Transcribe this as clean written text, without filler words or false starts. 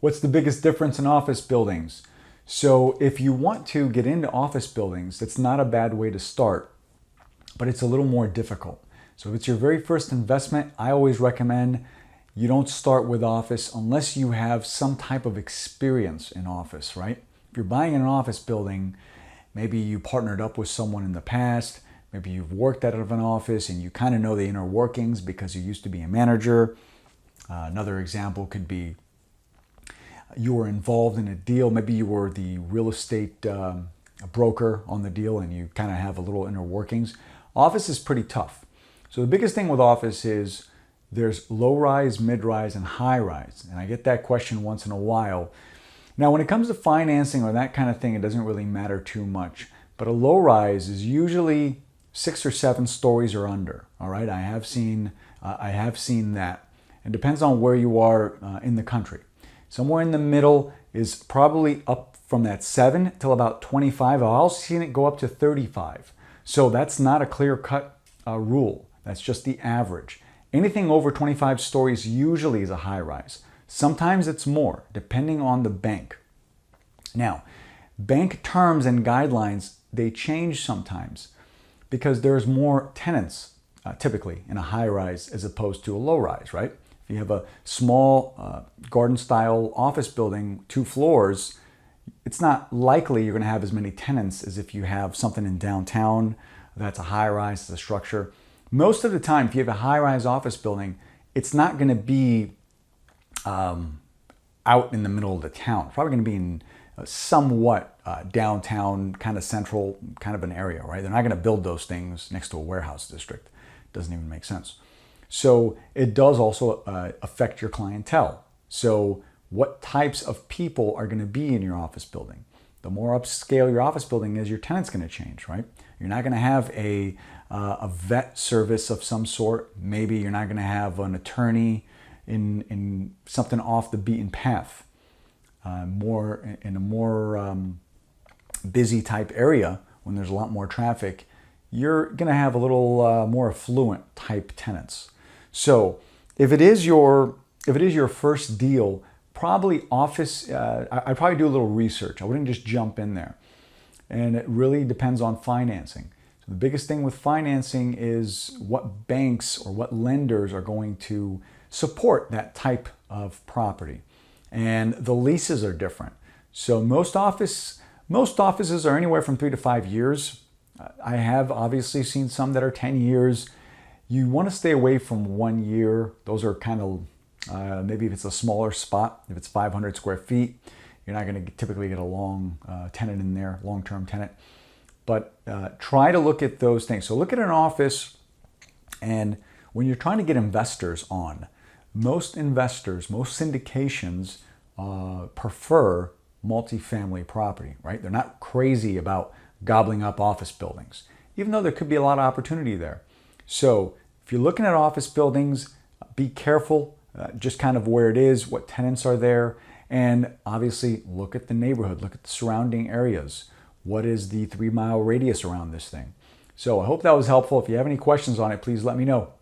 What's the biggest difference in office buildings? So if you want to get into office buildings, that's not a bad way to start, but it's a little more difficult. So if it's your very first investment, I always recommend you don't start with office unless you have some type of experience in office, right? If you're buying an office building, maybe you partnered up with someone in the past, maybe you've worked out of an office and you kind of know the inner workings because you used to be a manager. Another example could be you were involved in a deal. Maybe you were the real estate broker on the deal and you kind of have a little inner workings. Office is pretty tough. So the biggest thing with office is there's low rise, mid rise, and high rise. And I get that question once in a while. Now, when it comes to financing or that kind of thing, it doesn't really matter too much. But a low rise is usually 6 or 7 stories or under. All right, I have seen that. It depends on where you are in the country. Somewhere in the middle is probably up from that 7 till about 25. I've also seen it go up to 35. So that's not a clear-cut rule. That's just the average. Anything over 25 stories usually is a high rise. Sometimes it's more, depending on the bank. Now, bank terms and guidelines, they change sometimes because there's more tenants typically in a high rise as opposed to a low rise, right? If you have a small garden style office building, 2 floors, it's not likely you're going to have as many tenants as if you have something in downtown that's a high rise, it's a structure. Most of the time, if you have a high rise office building, it's not going to be out in the middle of the town. It's probably going to be in somewhat downtown, kind of central, kind of an area, right? They're not going to build those things next to a warehouse district. It doesn't even make sense. So it does also affect your clientele. So what types of people are going to be in your office building? The more upscale your office building is, your tenant's going to change, right? You're not going to have a vet service of some sort. Maybe you're not going to have an attorney in something off the beaten path. More in a more busy type area when there's a lot more traffic, you're going to have a little more affluent type tenants. So if it is your first deal, probably office, I'd probably do a little research. I wouldn't just jump in there. And it really depends on financing. So the biggest thing with financing is what banks or what lenders are going to support that type of property. And the leases are different. So most offices are anywhere from 3 to 5 years. I have obviously seen some that are 10 years. You want to stay away from 1 year. Those are kind of, maybe if it's a smaller spot, if it's 500 square feet, you're not going to typically get a long tenant in there, long-term tenant. But try to look at those things. So look at an office, and when you're trying to get investors on, most investors, most syndications prefer multifamily property, right? They're not crazy about gobbling up office buildings, even though there could be a lot of opportunity there. So if you're looking at office buildings, be careful just kind of where it is, what tenants are there, and obviously look at the neighborhood, look at the surrounding areas. What is the 3-mile radius around this thing? So I hope that was helpful. If you have any questions on it, please let me know.